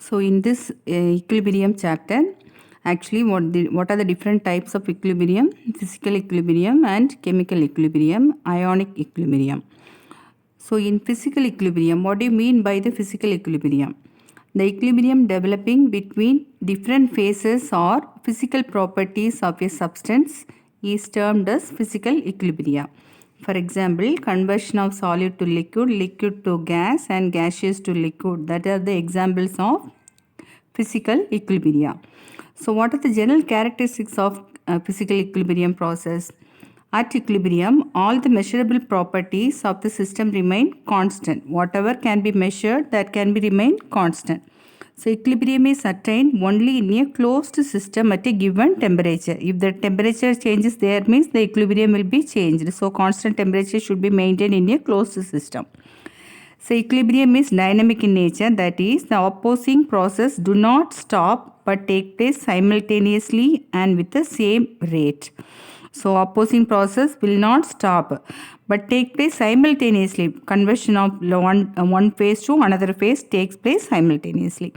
So in this equilibrium chapter, actually what are the different types of equilibrium? Physical equilibrium and chemical equilibrium, ionic equilibrium. So in physical equilibrium, what do you mean by the physical equilibrium? The equilibrium developing between different phases or physical properties of a substance is termed as physical equilibrium. For example, conversion of solid to liquid, liquid to gas, and gaseous to liquid. That are the examples of physical equilibrium. So, what are the general characteristics of physical equilibrium process? At equilibrium, all the measurable properties of the system remain constant. Whatever can be measured, that can be remain constant. So, equilibrium is attained only in a closed system at a given temperature. If the temperature changes there means the equilibrium will be changed. So, constant temperature should be maintained in a closed system. So equilibrium is dynamic in nature, that is, the opposing process do not stop but take place simultaneously and with the same rate. So opposing process will not stop but take place simultaneously. Conversion of one phase to another phase takes place simultaneously.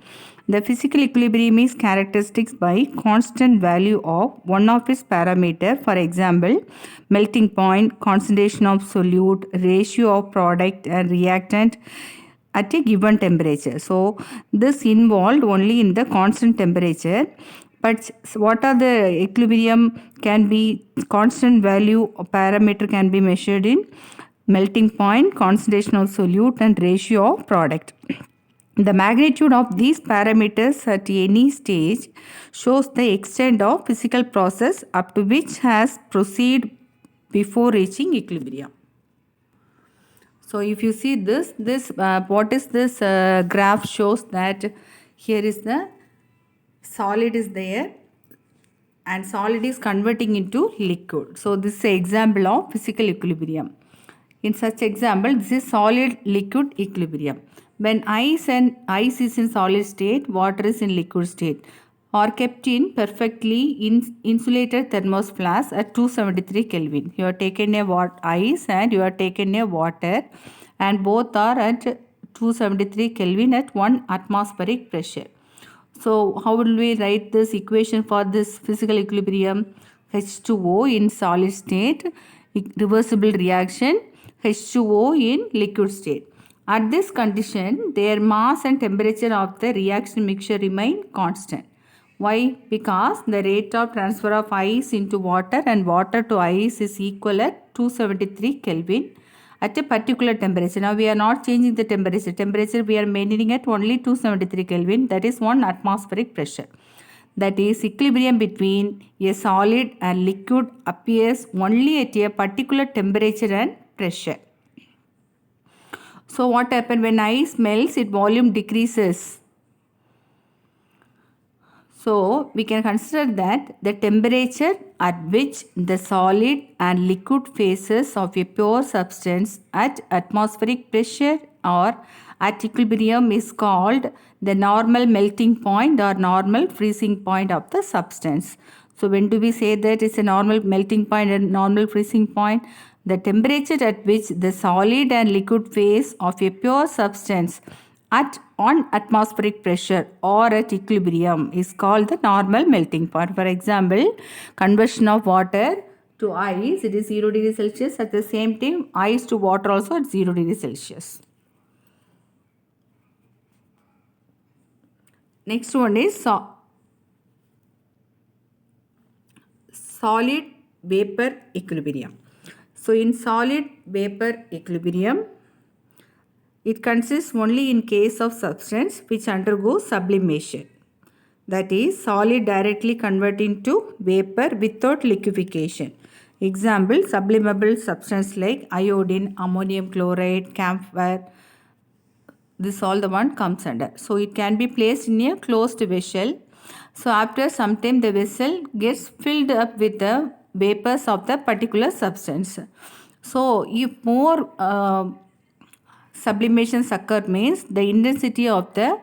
The physical equilibrium is characterized by constant value of one of its parameter. For example, melting point, concentration of solute, ratio of product and reactant at a given temperature. So this involved only in the constant temperature. But what are the equilibrium can be constant value parameter can be measured in melting point, concentration of solute and ratio of product. The magnitude of these parameters at any stage shows the extent of physical process up to which has proceeded before reaching equilibrium. So if you see this what is this graph shows that here is the solid is there and solid is converting into liquid. So this is an example of physical equilibrium. In such example, this is solid liquid equilibrium. When ice is in solid state, water is in liquid state, are kept in perfectly insulated thermos flask at 273 Kelvin. You have taken a ice and you have taken a water, and both are at 273 Kelvin at 1 atmospheric pressure. So how will we write this equation for this physical equilibrium? H2O in solid state, reversible reaction, H2O in liquid state. At this condition, their mass and temperature of the reaction mixture remain constant. Why? Because the rate of transfer of ice into water and water to ice is equal at 273 Kelvin at a particular temperature. Now we are not changing the temperature. Temperature we are maintaining at only 273 Kelvin, that is 1 atmospheric pressure. That is, equilibrium between a solid and liquid appears only at a particular temperature and pressure. So what happens when ice melts, its volume decreases. So we can consider that the temperature at which the solid and liquid phases of a pure substance at atmospheric pressure or at equilibrium is called the normal melting point or normal freezing point of the substance. So when do we say that it's a normal melting point and normal freezing point? The temperature at which the solid and liquid phase of a pure substance at on atmospheric pressure or at equilibrium is called the normal melting point. For example, conversion of water to ice, it is 0 degree Celsius. At the same time, ice to water also at 0 degree Celsius. Next one is solid vapor equilibrium. So in solid vapor equilibrium, it consists only in case of substance which undergoes sublimation. That is, solid directly converting to vapor without liquefaction. Example, sublimable substance like iodine, ammonium chloride, camphor. This all the one comes under. So it can be placed in a closed vessel. So after some time the vessel gets filled up with the vapors of the particular substance. So if more sublimations occur means the intensity of the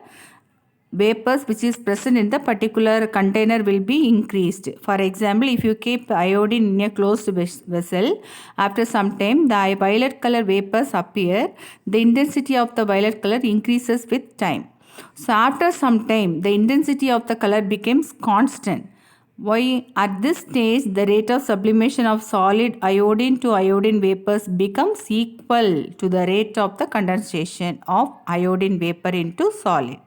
vapors which is present in the particular container will be increased. For example, if you keep iodine in a closed vessel, after some time the violet color vapors appear, the intensity of the violet color increases with time. So after some time, the intensity of the color becomes constant. Why? At this stage, the rate of sublimation of solid iodine to iodine vapors becomes equal to the rate of the condensation of iodine vapor into solid.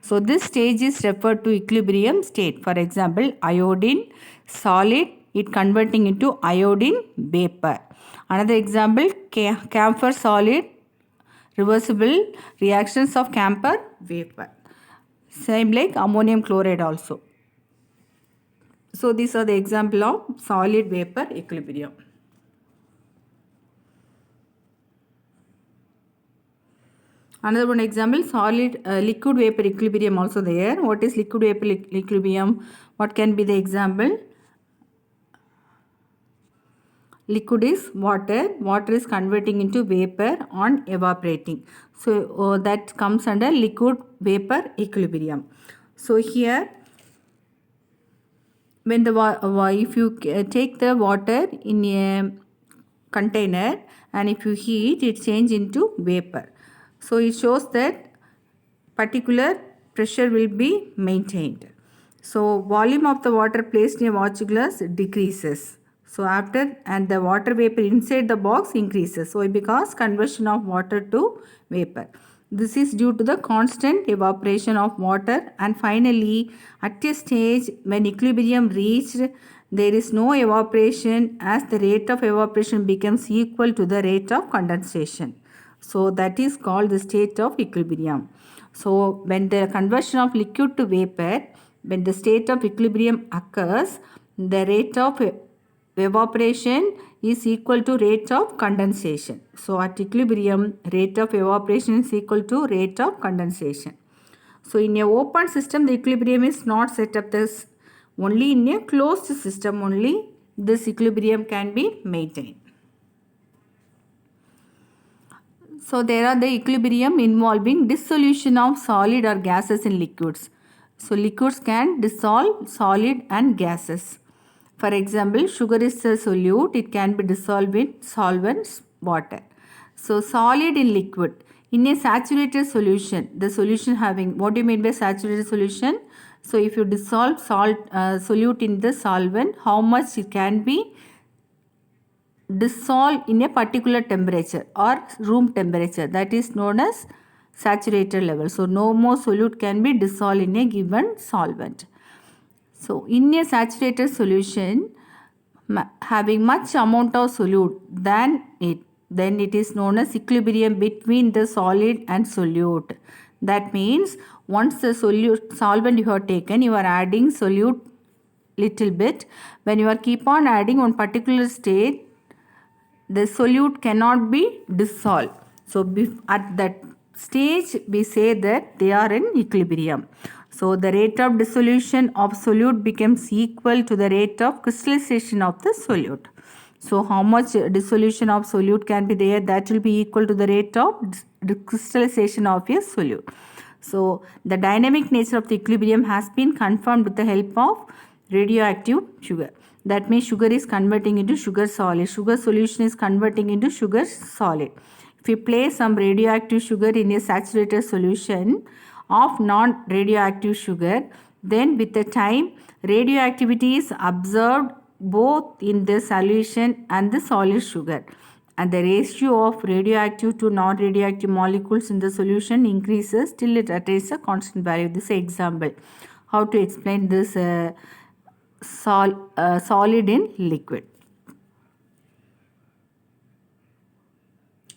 So this stage is referred to equilibrium state. For example, iodine solid, it converting into iodine vapor. Another example, camphor solid, reversible reactions of camphor vapor. Same like ammonium chloride also. So these are the example of solid vapor equilibrium. Another one example, solid liquid vapor equilibrium also there. What is liquid vapor equilibrium? What can be the example? Liquid is water. Water is converting into vapor on evaporating. So that comes under liquid vapor equilibrium. So here, when if you take the water in a container and if you heat, it changes into vapor. So it shows that particular pressure will be maintained. So volume of the water placed in a watch glass decreases. So after, and the water vapor inside the box increases. So because conversion of water to vapor. This is due to the constant evaporation of water, and finally at a stage when equilibrium reached, there is no evaporation as the rate of evaporation becomes equal to the rate of condensation. So that is called the state of equilibrium. So when the conversion of liquid to vapor, when the state of equilibrium occurs, the rate of evaporation is equal to rate of condensation. So at equilibrium, rate of evaporation is equal to rate of condensation. So in a open system, the equilibrium is not set up this. Only in a closed system only this equilibrium can be maintained. So there are the equilibrium involving dissolution of solid or gases in liquids. So liquids can dissolve solid and gases. For example, sugar is a solute. It can be dissolved in solvents, water. So solid in liquid. In a saturated solution, the solution having, what do you mean by saturated solution? So if you dissolve solute in the solvent, how much it can be dissolve in a particular temperature or room temperature, that is known as saturated level. So no more solute can be dissolved in a given solvent. So in a saturated solution having much amount of solute than it, then it is known as equilibrium between the solid and solute. That means once the solvent you have taken, you are adding solute little bit. When you are keep on adding on particular state, the solute cannot be dissolved. So at that stage we say that they are in equilibrium. So the rate of dissolution of solute becomes equal to the rate of crystallization of the solute. So how much dissolution of solute can be there? That will be equal to the rate of crystallization of a solute. So the dynamic nature of the equilibrium has been confirmed with the help of radioactive sugar. That means sugar is converting into sugar solid. Sugar solution is converting into sugar solid. If you place some radioactive sugar in a saturated solution of non-radioactive sugar, then with the time radioactivity is observed both in the solution and the solid sugar, and the ratio of radioactive to non-radioactive molecules in the solution increases till it attains a constant value. This is an example. How to explain this solid in liquid.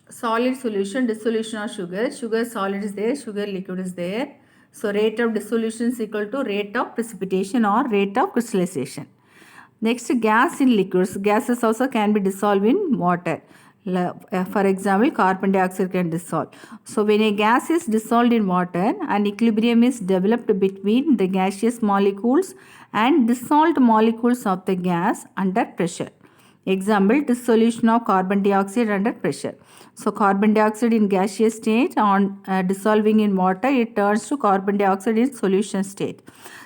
Solid solution, dissolution of sugar. Sugar solid is there, sugar liquid is there. So rate of dissolution is equal to rate of precipitation or rate of crystallization. Next, gas in liquids. Gases also can be dissolved in water. For example, carbon dioxide can dissolve. So when a gas is dissolved in water, an equilibrium is developed between the gaseous molecules and dissolved molecules of the gas under pressure. Example, dissolution of carbon dioxide under pressure. So carbon dioxide in gaseous state on dissolving in water, it turns to carbon dioxide in solution state.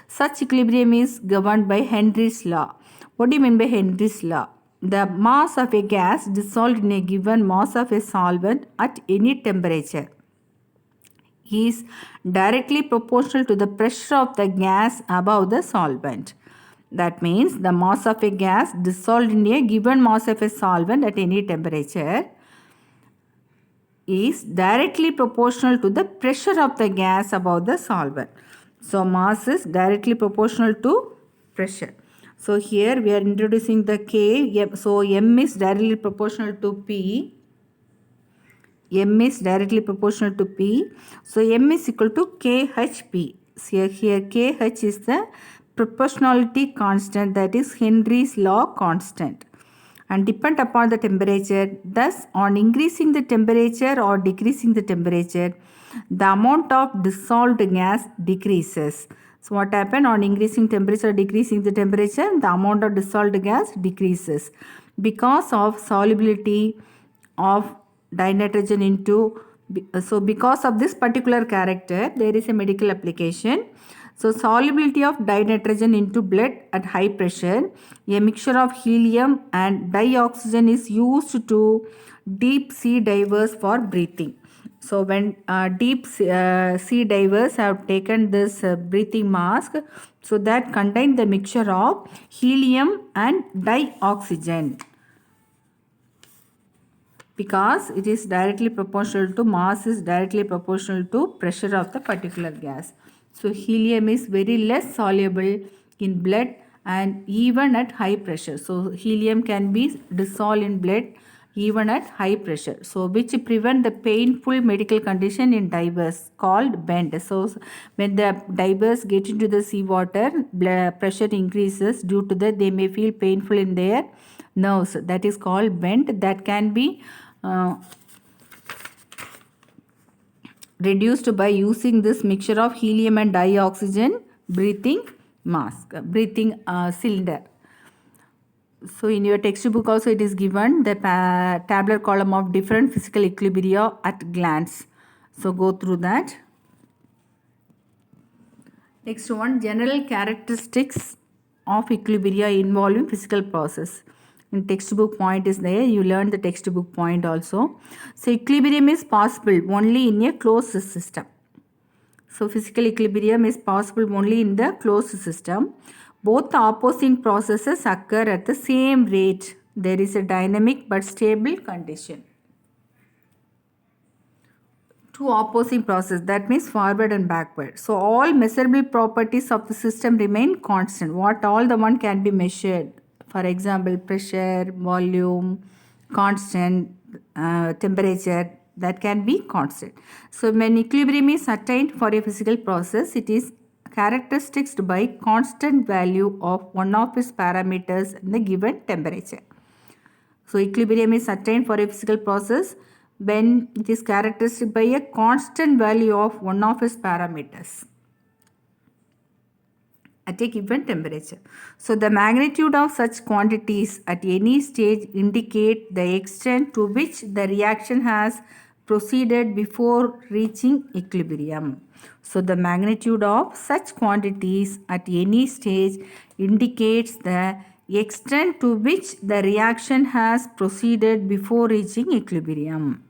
Such equilibrium is governed by Henry's law. What do you mean by Henry's law? The mass of a gas dissolved in a given mass of a solvent at any temperature is directly proportional to the pressure of the gas above the solvent. That means the mass of a gas dissolved in a given mass of a solvent at any temperature is directly proportional to the pressure of the gas above the solvent. So mass is directly proportional to pressure. So here we are introducing the K. So M is directly proportional to P. M is directly proportional to P. So M is equal to KHP. So here KH is the proportionality constant, that is Henry's law constant, and depend upon the temperature. Thus, on increasing the temperature or decreasing the temperature, the amount of dissolved gas decreases. So what happens on increasing temperature or decreasing the temperature? The amount of dissolved gas decreases because of solubility of dinitrogen into. So because of this particular character, there is a medical application. So solubility of dinitrogen into blood at high pressure, a mixture of helium and dioxygen is used to deep sea divers for breathing. So when deep sea divers have taken this breathing mask, so that contain the mixture of helium and dioxygen, because it is directly proportional to mass is directly proportional to pressure of the particular gas. So helium is very less soluble in blood and even at high pressure. So helium can be dissolved in blood even at high pressure. So which prevent the painful medical condition in divers called bend. So when the divers get into the seawater, blood pressure increases. Due to that, they may feel painful in their nerves. That is called bend. That can be reduced by using this mixture of helium and dioxygen breathing mask, breathing cylinder. So in your textbook also it is given the tabular column of different physical equilibria at glance. So go through that. Next one, general characteristics of equilibria involving physical process. In textbook point is there, you learn the textbook point also. So equilibrium is possible only in a closed system. So physical equilibrium is possible only in the closed system. Both the opposing processes occur at the same rate. There is a dynamic but stable condition. Two opposing processes, that means forward and backward. So all measurable properties of the system remain constant. What all the one can be measured? For example, pressure, volume, constant, temperature, that can be constant. So when equilibrium is attained for a physical process, it is characterized by constant value of one of its parameters in the given temperature. So equilibrium is attained for a physical process when it is characterized by a constant value of one of its parameters at a given temperature. So the magnitude of such quantities at any stage indicate the extent to which the reaction has proceeded before reaching equilibrium. So the magnitude of such quantities at any stage indicates the extent to which the reaction has proceeded before reaching equilibrium.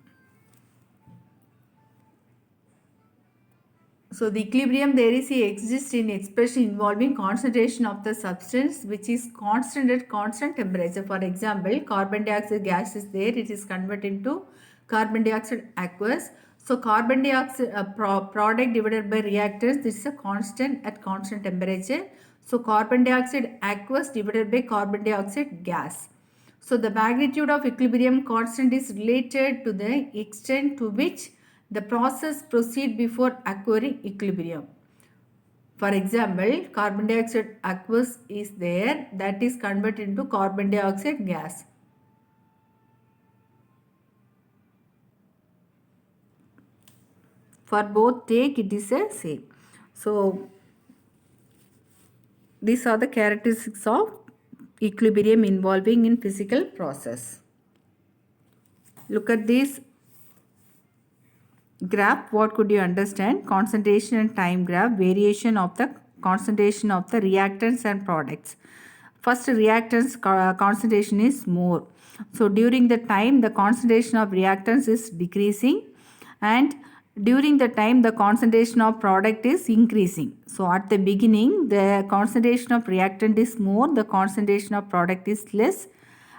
So the equilibrium there is a exists in expression involving concentration of the substance which is constant at constant temperature. For example, carbon dioxide gas is there, it is converted into carbon dioxide aqueous. So carbon dioxide product divided by reactants, this is a constant at constant temperature. So carbon dioxide aqueous divided by carbon dioxide gas. So the magnitude of equilibrium constant is related to the extent to which the process proceeds before acquiring equilibrium. For example, carbon dioxide aqueous is there, that is converted into carbon dioxide gas. For both take it is a same. So these are the characteristics of equilibrium involving in physical process. Look at this graph. What could you understand? Concentration and time graph, variation of the concentration of the reactants and products. First, reactants concentration is more. So during the time the concentration of reactants is decreasing, and during the time the concentration of product is increasing. So at the beginning the concentration of reactant is more, the concentration of product is less,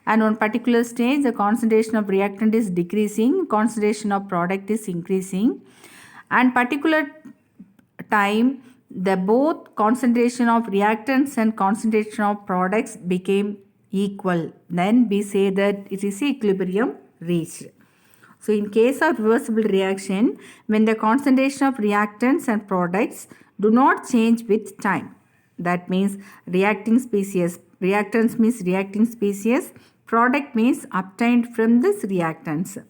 and on particular stage the concentration of reactant is decreasing, concentration of product is increasing, and particular time the both concentration of reactants and concentration of products became equal, then we say that it is equilibrium reached. So in case of reversible reaction, when the concentration of reactants and products do not change with time, that means reacting species, reactants means reacting species, product means obtained from this reactants.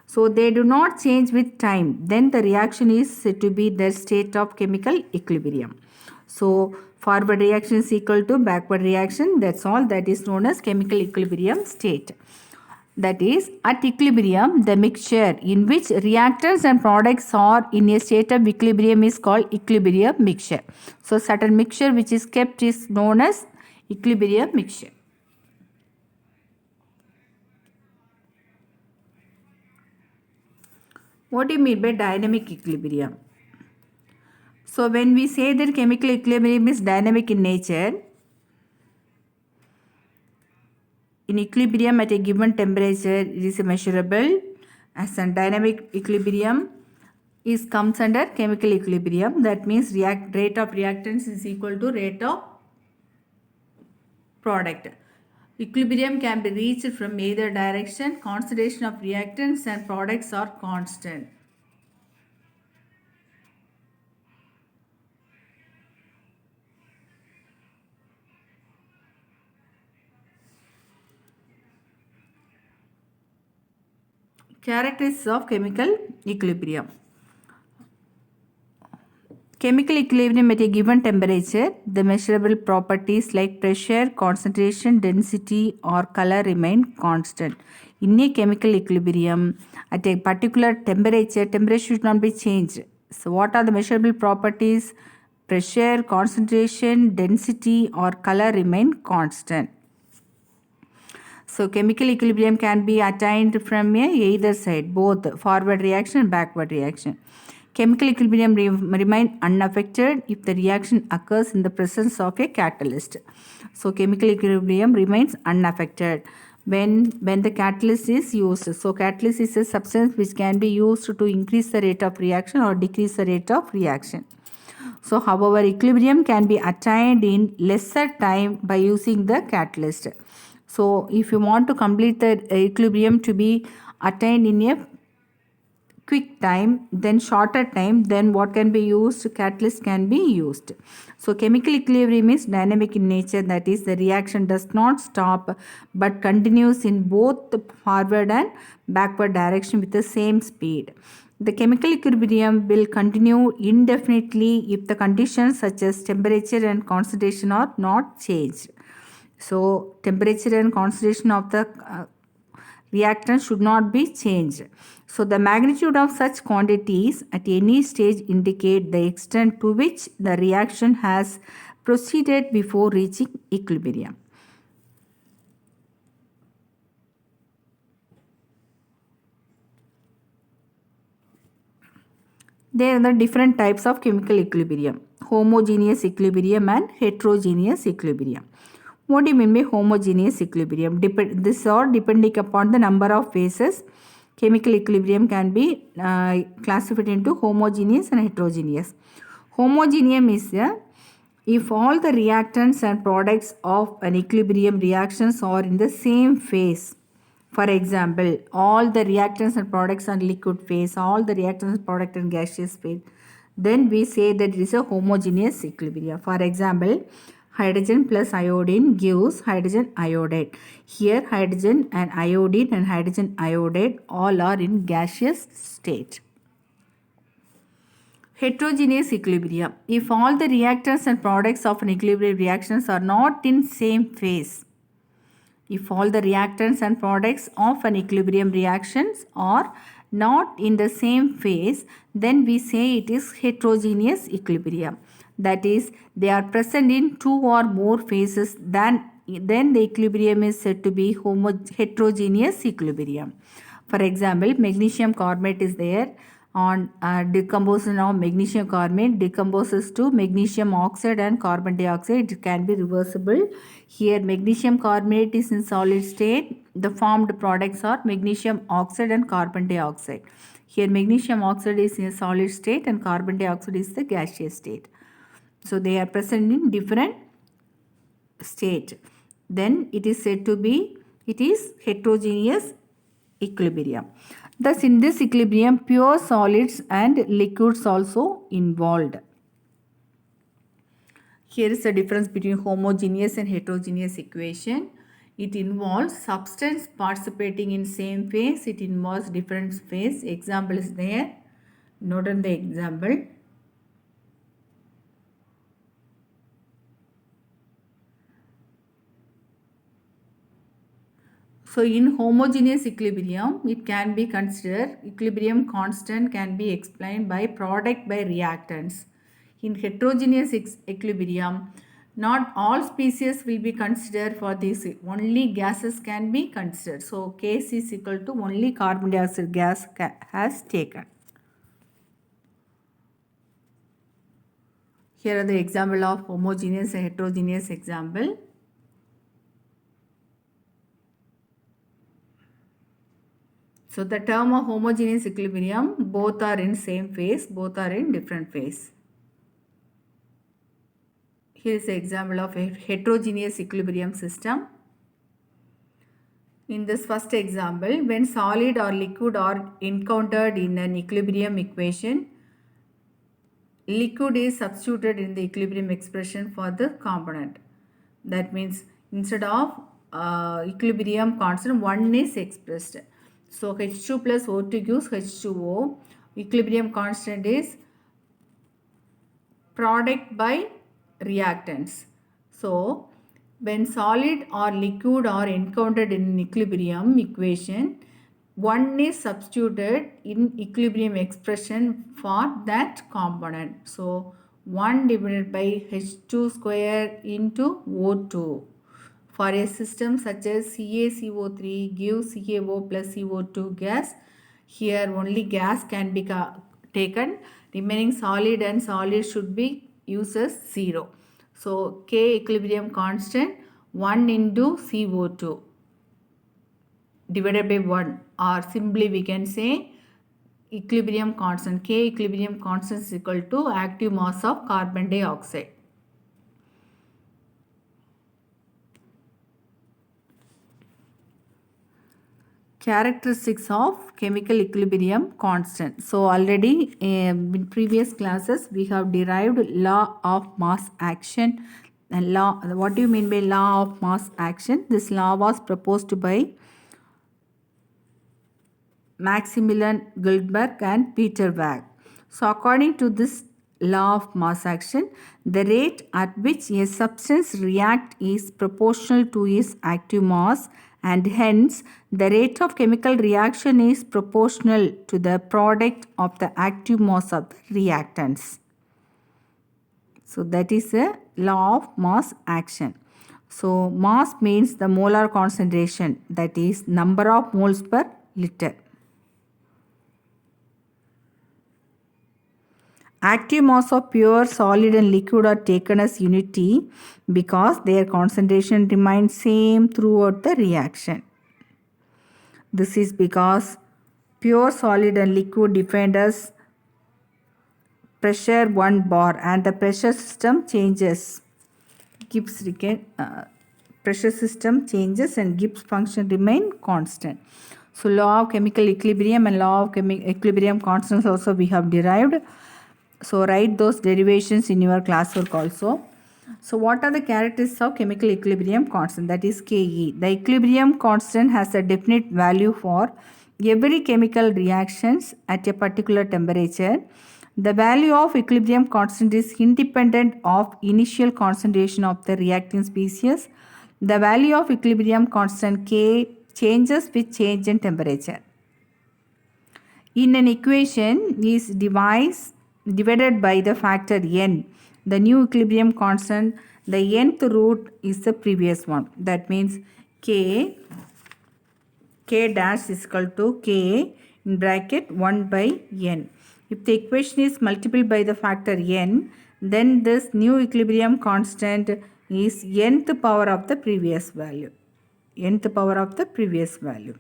So they do not change with time, then the reaction is said to be the state of chemical equilibrium. So forward reaction is equal to backward reaction, that's all, that is known as chemical equilibrium state. That is, at equilibrium, the mixture in which reactants and products are in a state of equilibrium is called equilibrium mixture. So certain mixture which is kept is known as equilibrium mixture. What do you mean by dynamic equilibrium? So when we say that chemical equilibrium is dynamic in nature, in equilibrium at a given temperature it is measurable, as a dynamic equilibrium is comes under chemical equilibrium. That means rate of reactants is equal to rate of product. Equilibrium can be reached from either direction. Concentration of reactants and products are constant. Characteristics of chemical equilibrium. Chemical equilibrium at a given temperature, the measurable properties like pressure, concentration, density or color remain constant. In a chemical equilibrium, at a particular temperature should not be changed. So what are the measurable properties? Pressure, concentration, density or color remain constant. So chemical equilibrium can be attained from either side, both forward reaction and backward reaction. Chemical equilibrium remain unaffected if the reaction occurs in the presence of a catalyst. So chemical equilibrium remains unaffected when the catalyst is used. So catalyst is a substance which can be used to increase the rate of reaction or decrease the rate of reaction. So however, equilibrium can be attained in lesser time by using the catalyst. So if you want to complete the equilibrium to be attained in a quick time, then shorter time, then what can be used? Catalyst can be used. So chemical equilibrium is dynamic in nature, that is the reaction does not stop but continues in both the forward and backward direction with the same speed. The chemical equilibrium will continue indefinitely if the conditions such as temperature and concentration are not changed. So temperature and concentration of the reactant should not be changed. So the magnitude of such quantities at any stage indicate the extent to which the reaction has proceeded before reaching equilibrium. There are the different types of chemical equilibrium: homogeneous equilibrium and heterogeneous equilibrium. What do you mean by homogeneous equilibrium? This are depending upon the number of phases. Chemical equilibrium can be classified into homogeneous and heterogeneous. Homogeneous is if all the reactants and products of an equilibrium reactions are in the same phase. For example, all the reactants and products are liquid phase, all the reactants and products in gaseous phase, then we say that it is a homogeneous equilibrium. For example, hydrogen plus iodine gives hydrogen iodide. Here hydrogen and iodine and hydrogen iodide all are in gaseous state. Heterogeneous equilibrium. If all the reactants and products of an equilibrium reactions are not in same phase. If all the reactants and products of an equilibrium reactions are not in the same phase, then we say it is heterogeneous equilibrium. That is, they are present in two or more phases, then the equilibrium is said to be heterogeneous equilibrium. For example, magnesium carbonate is there, on decomposition of magnesium carbonate decomposes to magnesium oxide and carbon dioxide. It can be reversible. Here magnesium carbonate is in solid state. The formed products are magnesium oxide and carbon dioxide. Here magnesium oxide is in a solid state and carbon dioxide is the gaseous state. So they are present in different state. Then it is said to be, it is heterogeneous equilibrium. Thus in this equilibrium pure solids and liquids also involved. Here is the difference between homogeneous and heterogeneous equation. It involves substance participating in same phase. It involves different phase. Example is there. Note on the example. So in homogeneous equilibrium, it can be considered equilibrium constant can be explained by product by reactants. In heterogeneous equilibrium, not all species will be considered for this. Only gases can be considered. So Kc is equal to only carbon dioxide gas has taken. Here are the example of homogeneous and heterogeneous example. So the term of homogeneous equilibrium, both are in same phase, both are in different phase. Here is an example of a heterogeneous equilibrium system. In this first example, when solid or liquid are encountered in an equilibrium equation, liquid is substituted in the equilibrium expression for the component. That means instead of equilibrium constant, 1 is expressed. So H2 plus O2 gives H2O. Equilibrium constant is product by reactants. So when solid or liquid are encountered in an equilibrium equation, 1 is substituted in equilibrium expression for that component. So 1 divided by H2 square into O2. For a system such as CaCO3 gives CaO plus CO2 gas, here only gas can be taken. Remaining solid and solid should be used as 0. So K equilibrium constant 1 into CO2 divided by 1, or simply we can say equilibrium constant. K equilibrium constant is equal to active mass of carbon dioxide. Characteristics of chemical equilibrium constant. So already in previous classes we have derived law of mass action. And law, what do you mean by law of mass action? This law was proposed by Maximilian Guldberg and Peter Wagg. So according to this law of mass action, the rate at which a substance reacts is proportional to its active mass, and hence the rate of chemical reaction is proportional to the product of the active mass of the reactants. So that is a law of mass action. So mass means the molar concentration, that is number of moles per liter. Active mass of pure, solid and liquid are taken as unity because their concentration remains same throughout the reaction. This is because pure, solid and liquid defined as pressure 1 bar and the pressure system changes. Gibbs pressure system changes and Gibbs function remain constant. So law of chemical equilibrium and law of equilibrium constants also we have derived. So write those derivations in your classwork also. So what are the characteristics of chemical equilibrium constant? That is Ke. The equilibrium constant has a definite value for every chemical reactions at a particular temperature. The value of equilibrium constant is independent of initial concentration of the reacting species. The value of equilibrium constant K changes with change in temperature. In an equation is divided by the factor n. The new equilibrium constant, the nth root is the previous one. That means K dash is equal to K in bracket 1 by n. If the equation is multiplied by the factor n, then this new equilibrium constant is nth power of the previous value. Nth power of the previous value.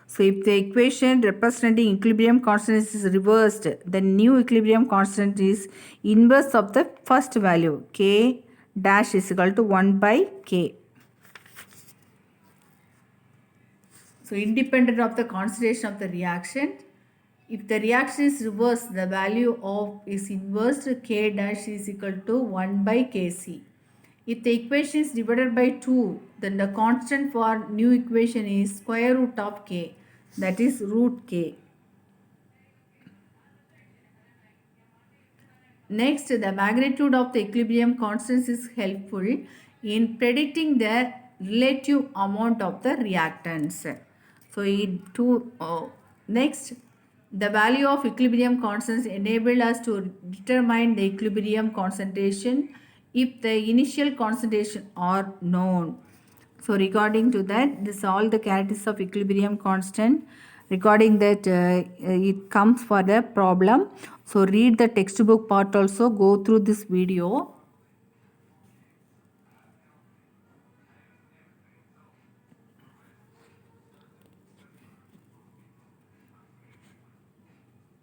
So if the equation representing equilibrium constant is reversed, the new equilibrium constant is inverse of the first value. K dash is equal to 1 by K. So independent of the consideration of the reaction, if the reaction is reversed, the value of is inversed, K dash is equal to 1 by Kc. If the equation is divided by 2, then the constant for new equation is square root of K, that is root K. Next, the magnitude of the equilibrium constants is helpful in predicting the relative amount of the reactants. So, next, the value of equilibrium constants enable us to determine the equilibrium concentration if the initial concentration are known. So regarding to that, this all the characteristics of equilibrium constant. Regarding that, it comes for the problem. So read the textbook part also, go through this video.